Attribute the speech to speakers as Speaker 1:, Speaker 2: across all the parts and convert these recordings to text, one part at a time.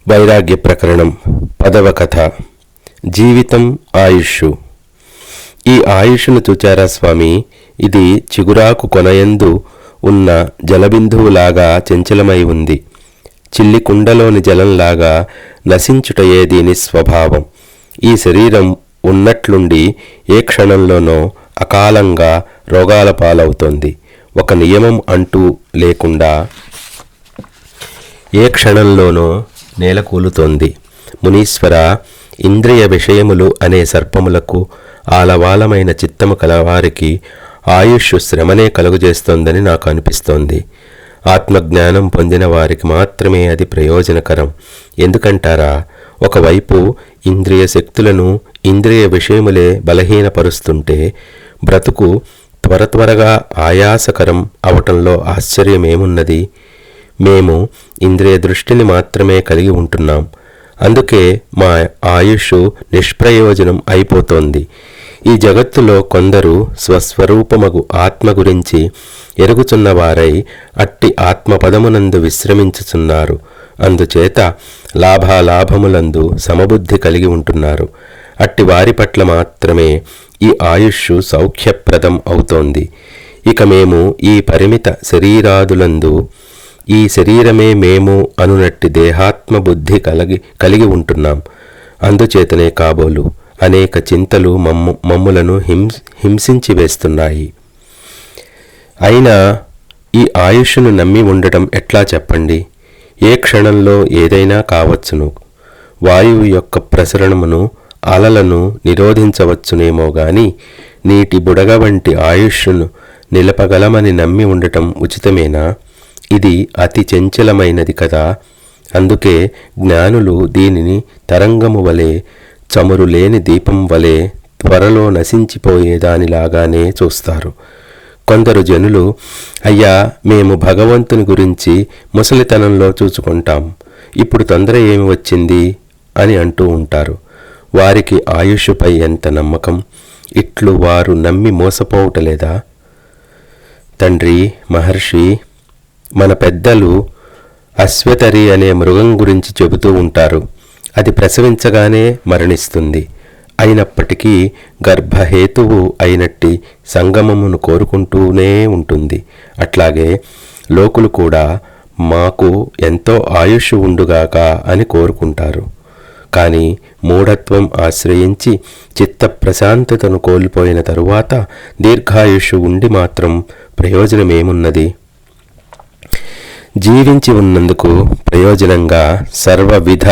Speaker 1: వైరాగ్య ప్రకరణం 10వ కథ. జీవితం ఆయుష్షు. ఈ ఆయుష్ను చూచారా స్వామి? ఇది చిగురాకు కొనయందు ఉన్న జలబిందువులాగా చంచలమై ఉంది. చిల్లి కుండలోని జలంలాగా నశించుటయే దీని స్వభావం. ఈ శరీరం ఉన్నట్లుండి ఏ క్షణంలోనో అకాలంగా రోగాల పాలవుతోంది. ఒక నియమం అంటూ లేకుండా ఏ క్షణంలోనో నేలకూలుతోంది. మునీశ్వర, ఇంద్రియ విషయములు అనే సర్పములకు ఆలవాలమైన చిత్తము కలవారికి ఆయుష్ శ్రమనే కలుగజేస్తోందని నాకు అనిపిస్తోంది. ఆత్మజ్ఞానం పొందిన వారికి మాత్రమే అది ప్రయోజనకరం. ఎందుకంటారా? ఒకవైపు ఇంద్రియ శక్తులను ఇంద్రియ విషయములే బలహీనపరుస్తుంటే బ్రతుకు త్వరగా ఆయాసకరం అవటంలో ఆశ్చర్యమేమున్నది? మేము ఇంద్రియ దృష్టిని మాత్రమే కలిగి ఉంటున్నాం. అందుకే మా ఆయుష్ నిష్ప్రయోజనం అయిపోతోంది. ఈ జగత్తులో కొందరు స్వస్వరూపమగు ఆత్మ గురించి ఎరుగుచున్నవారై అట్టి ఆత్మపదమునందు విశ్రమించుచున్నారు. అందుచేత లాభాలాభములందు సమబుద్ధి కలిగి ఉంటున్నారు. అట్టి వారి పట్ల మాత్రమే ఈ ఆయుష్ సౌఖ్యప్రదం అవుతోంది. ఇక మేము ఈ పరిమిత శరీరాదులందు ఈ శరీరమే మేము అనునట్టి దేహాత్మ బుద్ధి కలిగి ఉంటున్నాం. అందుచేతనే కాబోలు అనేక చింతలు మమ్ములను హింసించి వేస్తున్నాయి. అయినా ఈ ఆయుష్ను నమ్మి ఉండటం ఎట్లా చెప్పండి? ఏ క్షణంలో ఏదైనా కావచ్చును. వాయువు యొక్క ప్రసరణమును అలలను నిరోధించవచ్చునేమో గాని నీటి బుడగ వంటి ఆయుష్ను నిలపగలమని నమ్మి ఉండటం ఉచితమేనా? ఇది అతి చంచలమైనది కదా. అందుకే జ్ఞానులు దీనిని తరంగము వలె, చమురు లేని దీపం వలె త్వరలో నశించిపోయేదానిలాగానే చూస్తారు. కొందరు జనులు, అయ్యా, మేము భగవంతుని గురించి ముసలితనంలో చూచుకుంటాం, ఇప్పుడు తొందర ఏమి వచ్చింది అని అంటూ ఉంటారు. వారికి ఆయుష్పై ఎంత నమ్మకం! ఇట్లు వారు నమ్మి మోసపోవటలేదా? తండ్రి మహర్షి, మన పెద్దలు అశ్వతరి అనే మృగం గురించి చెబుతూ ఉంటారు. అది ప్రసవించగానే మరణిస్తుంది. అయినప్పటికీ గర్భహేతువు అయినట్టి సంగమమును కోరుకుంటూనే ఉంటుంది. అట్లాగే లోకులు కూడా మాకు ఎంతో ఆయుష్ ఉండుగాక అని కోరుకుంటారు. కానీ మూఢత్వం ఆశ్రయించి చిత్త ప్రశాంతతను కోల్పోయిన తరువాత దీర్ఘాయుష్ ఉండి మాత్రం ప్రయోజనమేమున్నది? జీవించి ఉన్నందుకు ప్రయోజనంగా సర్వవిధ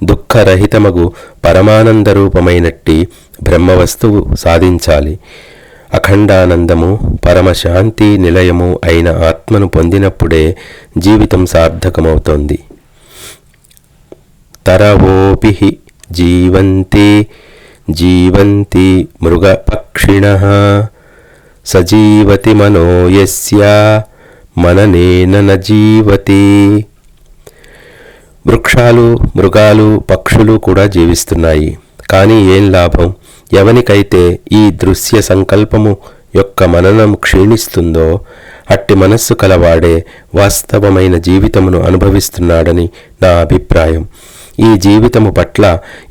Speaker 1: దుఃఖరహితమగు పరమానందరూపమైనట్టి బ్రహ్మవస్తువు సాధించాలి. అఖండానందము, పరమశాంతి నిలయము అయిన ఆత్మను పొందినప్పుడే జీవితం సార్థకమవుతోంది. తరవోపి జీవంతి మృగపక్షిణః సజీవతి మనో యస్య మననేన న జీవతి. వృక్షాలు, మృగాలు, పక్షులు కూడా జీవిస్తున్నాయి. కానీ ఏం లాభం? ఎవనికైతే ఈ దృశ్య సంకల్పము యొక్క మననం క్షీణిస్తుందో అట్టి మనస్సు కలవాడే వాస్తవమైన జీవితమును అనుభవిస్తున్నాడని నా అభిప్రాయం. ఈ జీవితము పట్ల,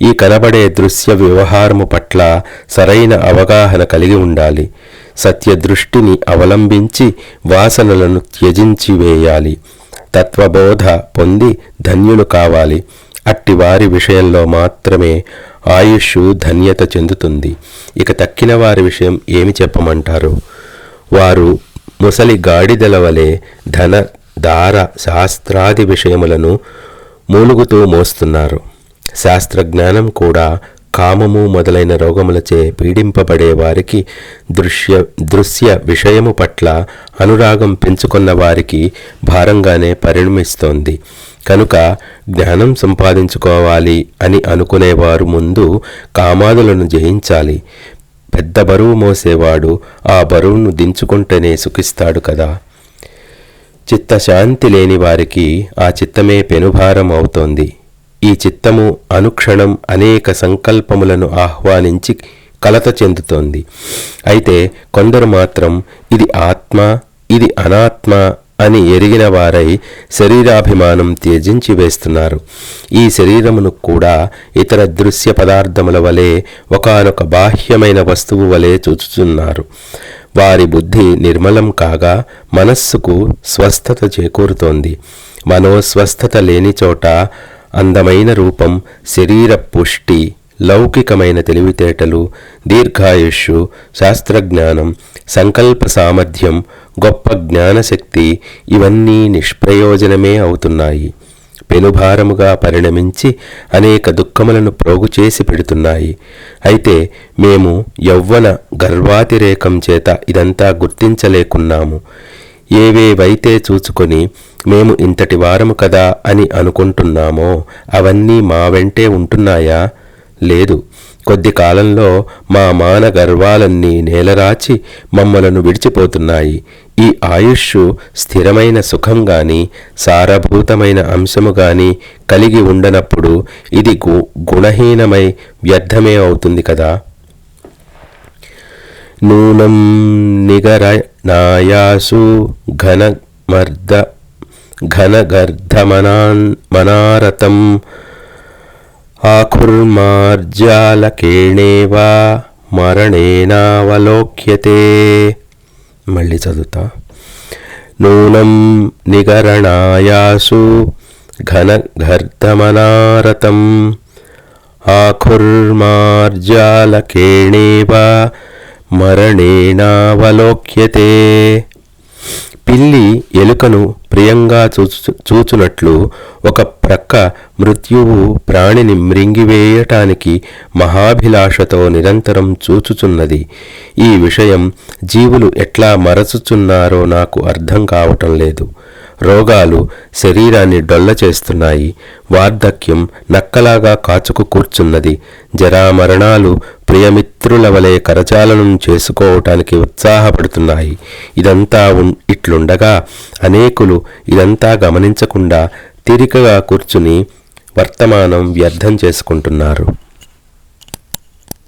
Speaker 1: ఈ కనబడే దృశ్య వ్యవహారము పట్ల సరైన అవగాహన కలిగి ఉండాలి. సత్యదృష్టిని అవలంబించి వాసనలను త్యజించి వేయాలి. తత్వబోధ పొంది ధన్యులు కావాలి. అట్టి వారి విషయంలో మాత్రమే ఆయుష్ ధన్యత చెందుతుంది. ఇక తక్కిన వారి విషయం ఏమి చెప్పమంటారు? వారు ముసలి గాడిదల వలె ధన, దార, శాస్త్రాది విషయములను మూలుగుతూ మోస్తున్నారు. శాస్త్రజ్ఞానం కూడా కామము మొదలైన రోగములచే పీడింపబడే వారికి దృశ్య విషయము పట్ల అనురాగం పెంచుకున్న వారికి భారంగానే పరిణమిస్తోంది. కనుక జ్ఞానం సంపాదించుకోవాలి అని అనుకునేవారు ముందు కామాదులను జయించాలి. పెద్ద బరువు మోసేవాడు ఆ బరువును దించుకుంటేనే సుఖిస్తాడు కదా. చిత్తశాంతి లేని వారికి ఆ చిత్తమే పెనుభారం అవుతోంది. ఈ చిత్తము అనుక్షణం అనేక సంకల్పములను ఆహ్వానించి కలత చెందుతోంది. అయితే కొందరు మాత్రం ఇది ఆత్మ, ఇది అనాత్మ అని ఎరిగిన వారై శరీరాభిమానం త్యజించి వేస్తున్నారు. ఈ శరీరమును కూడా ఇతర దృశ్య పదార్థముల వలె ఒకానొక బాహ్యమైన వస్తువు వలె చూచుతున్నారు. వారి బుద్ధి నిర్మలం కాగా మనస్సుకు స్వస్థత చేకూరుతోంది. మనోస్వస్థత లేని చోట అందమైన రూపం, శరీర పుష్టి, లౌకికమైన తెలివితేటలు, దీర్ఘాయుష్షు, శాస్త్రజ్ఞానం, సంకల్ప సామర్థ్యం, గొప్ప జ్ఞానశక్తి ఇవన్నీ నిష్ప్రయోజనమే అవుతున్నాయి. పెనుభారముగా పరిణమించి అనేక దుఃఖములను ప్రోగు చేసి పెడుతున్నాయి. అయితే మేము యౌవన గర్వాతిరేకం చేత ఇదంతా గుర్తించలేకున్నాము. ఏవేవైతే చూచుకొని మేము ఇంతటి వారము కదా అని అనుకుంటున్నామో అవన్నీ మా వెంటే ఉంటున్నాయా? లేదు. కొద్ది కాలంలో మా మాన గర్వాలన్నీ నేలరాచి మమ్మలను విడిచిపోతున్నాయి. ఈ ఆయుష్షు స్థిరమైన సుఖం గాని సారభూతమైన అంశము గాని కలిగి ఉండనప్పుడు ఇది గుణహీనమై వ్యర్థమే అవుతుంది కదా. నూనం నిగరనాయాసు ఘనగర్ధమనారతం ఆఖుర్మార్జాలకేణేవా మరణేనావలోక్యతే. మళ్ళీ చదువుతా. నూనం నిగరణాయాసు ఘనగర్ధమనారతం ఆఖుర్మార్జాలకేణేవా మరణేనావలోక్యతే. పిల్లి ఎలుకను ప్రియంగా చూచునట్లు ఒక ప్రక్క మృత్యువు ప్రాణిని మృంగివేయటానికి మహాభిలాషతో నిరంతరం చూచుచున్నది. ఈ విషయం జీవులు ఎట్లా మరచుచున్నారో నాకు అర్థం కావటం లేదు. రోగాలు శరీరాన్ని డొల్ల చేస్తున్నాయి. వార్ధక్యం నక్కలాగా కాచుకు కూర్చున్నది. జరామరణాలు ప్రియమిత్రుల వలె కరచాలనం చేసుకోవటానికి ఉత్సాహపడుతున్నాయి. ఇదంతా ఇట్లుండగా అనేకులు ఇదంతా గమనించకుండా తీరికగా కూర్చుని వర్తమానం వ్యర్థం చేసుకుంటున్నారు.